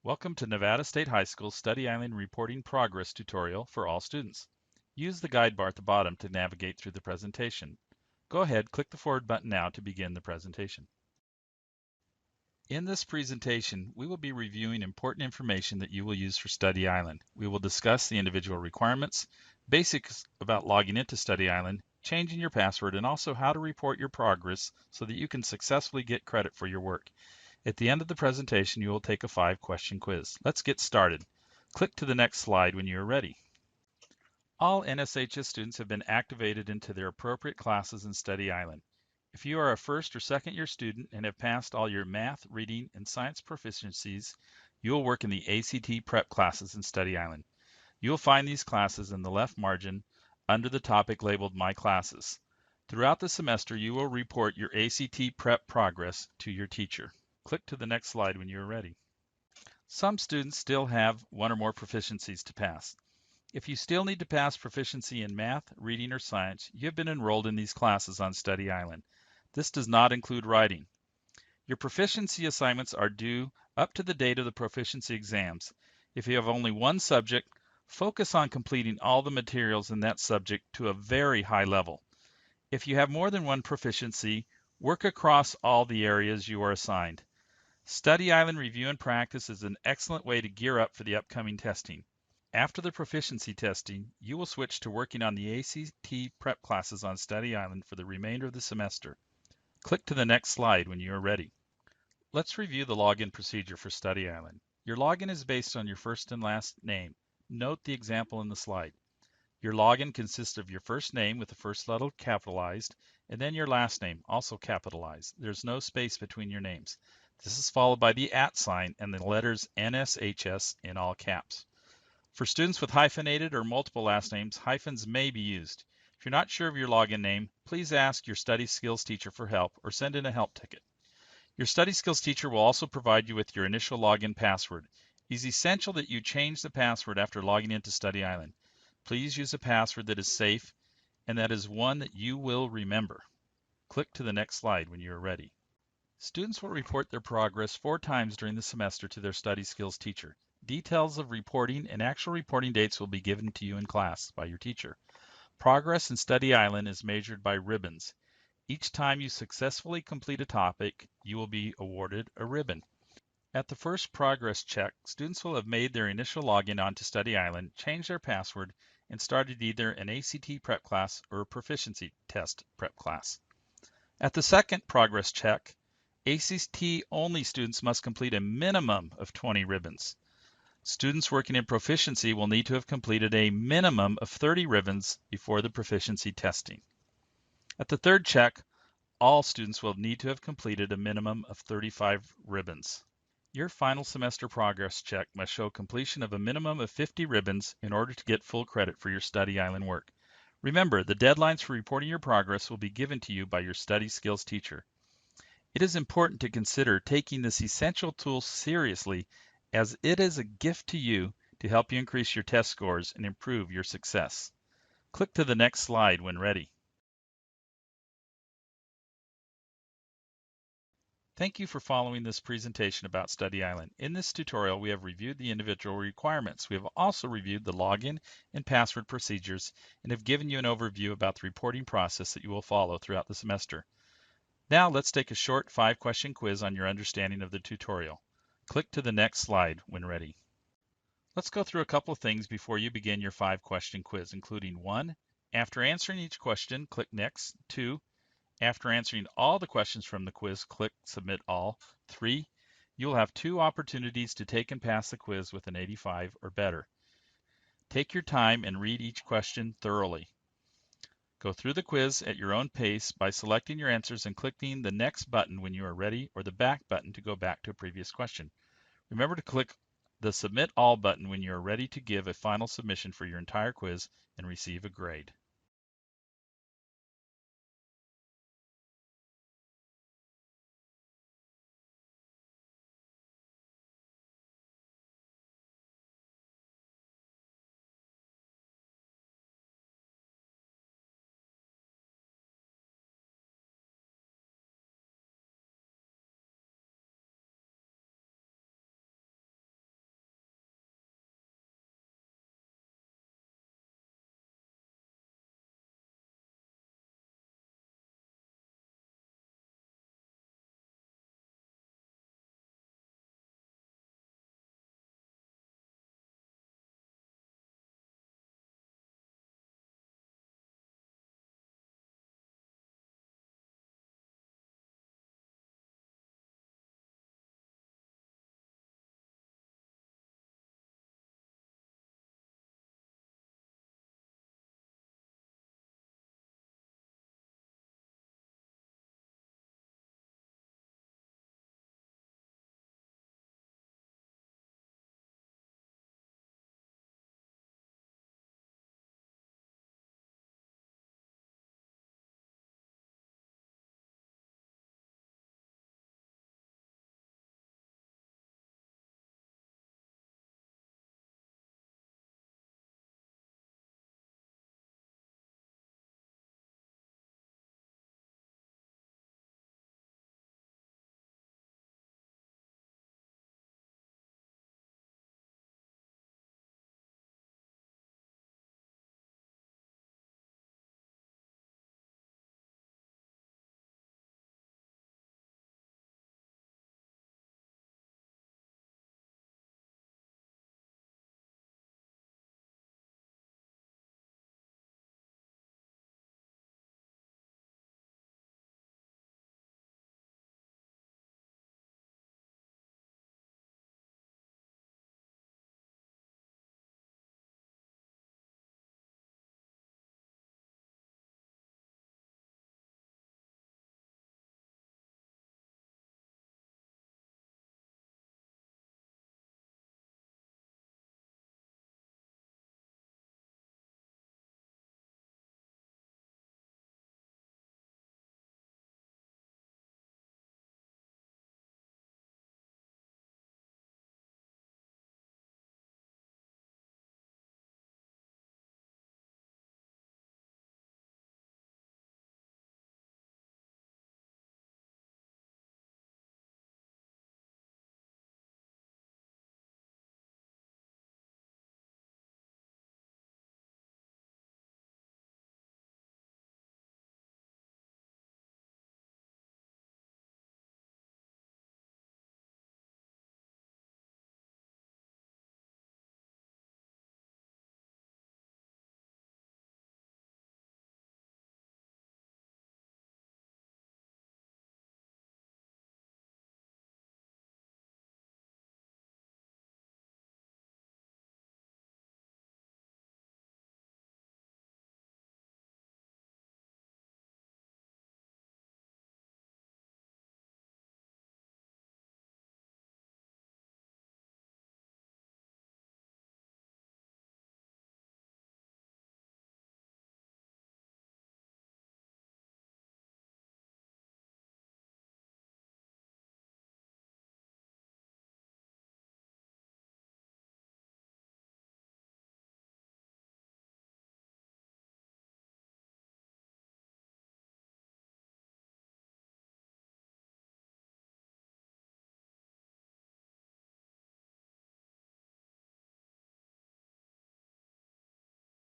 Welcome to Nevada State High School Study Island Reporting Progress tutorial for all students. Use the guide bar at the bottom to navigate through the presentation. Go ahead, click the forward button now to begin the presentation. In this presentation, we will be reviewing important information that you will use for Study Island. We will discuss the individual requirements, basics about logging into Study Island, changing your password, and also how to report your progress so that you can successfully get credit for your work. At the end of the presentation, you will take a 5-question quiz. Let's get started. Click to the next slide when you are ready. All NSHS students have been activated into their appropriate classes in Study Island. If you are a first or second year student and have passed all your math, reading, and science proficiencies, you will work in the ACT prep classes in Study Island. You will find these classes in the left margin under the topic labeled My Classes. Throughout the semester, you will report your ACT prep progress to your teacher. Click to the next slide when you are ready. Some students still have one or more proficiencies to pass. If you still need to pass proficiency in math, reading, or science, you have been enrolled in these classes on Study Island. This does not include writing. Your proficiency assignments are due up to the date of the proficiency exams. If you have only one subject, focus on completing all the materials in that subject to a very high level. If you have more than one proficiency, work across all the areas you are assigned. Study Island Review and Practice is an excellent way to gear up for the upcoming testing. After the proficiency testing, you will switch to working on the ACT prep classes on Study Island for the remainder of the semester. Click to the next slide when you are ready. Let's review the login procedure for Study Island. Your login is based on your first and last name. Note the example in the slide. Your login consists of your first name with the first letter capitalized, and then your last name, also capitalized. There's no space between your names. This is followed by the @ sign and the letters NSHS in all caps. For students with hyphenated or multiple last names, hyphens may be used. If you're not sure of your login name, please ask your study skills teacher for help or send in a help ticket. Your study skills teacher will also provide you with your initial login password. It is essential that you change the password after logging into Study Island. Please use a password that is safe and that is one that you will remember. Click to the next slide when you are ready. Students will report their progress 4 times during the semester to their study skills teacher. Details of reporting and actual reporting dates will be given to you in class by your teacher. Progress in Study Island is measured by ribbons. Each time you successfully complete a topic, you will be awarded a ribbon. At the first progress check, students will have made their initial login onto Study Island, changed their password, and started either an ACT prep class or a proficiency test prep class. At the second progress check, ACT-only students must complete a minimum of 20 ribbons. Students working in proficiency will need to have completed a minimum of 30 ribbons before the proficiency testing. At the third check, all students will need to have completed a minimum of 35 ribbons. Your final semester progress check must show completion of a minimum of 50 ribbons in order to get full credit for your Study Island work. Remember, the deadlines for reporting your progress will be given to you by your study skills teacher. It is important to consider taking this essential tool seriously, as it is a gift to you to help you increase your test scores and improve your success. Click to the next slide when ready. Thank you for following this presentation about Study Island. In this tutorial, we have reviewed the individual requirements. We have also reviewed the login and password procedures and have given you an overview about the reporting process that you will follow throughout the semester. Now let's take a short 5-question quiz on your understanding of the tutorial. Click to the next slide when ready. Let's go through a couple of things before you begin your 5-question quiz, including 1, after answering each question, click Next. 2, after answering all the questions from the quiz, click Submit All. 3, you will have 2 opportunities to take and pass the quiz with an 85 or better. Take your time and read each question thoroughly. Go through the quiz at your own pace by selecting your answers and clicking the Next button when you are ready, or the Back button to go back to a previous question. Remember to click the Submit All button when you are ready to give a final submission for your entire quiz and receive a grade.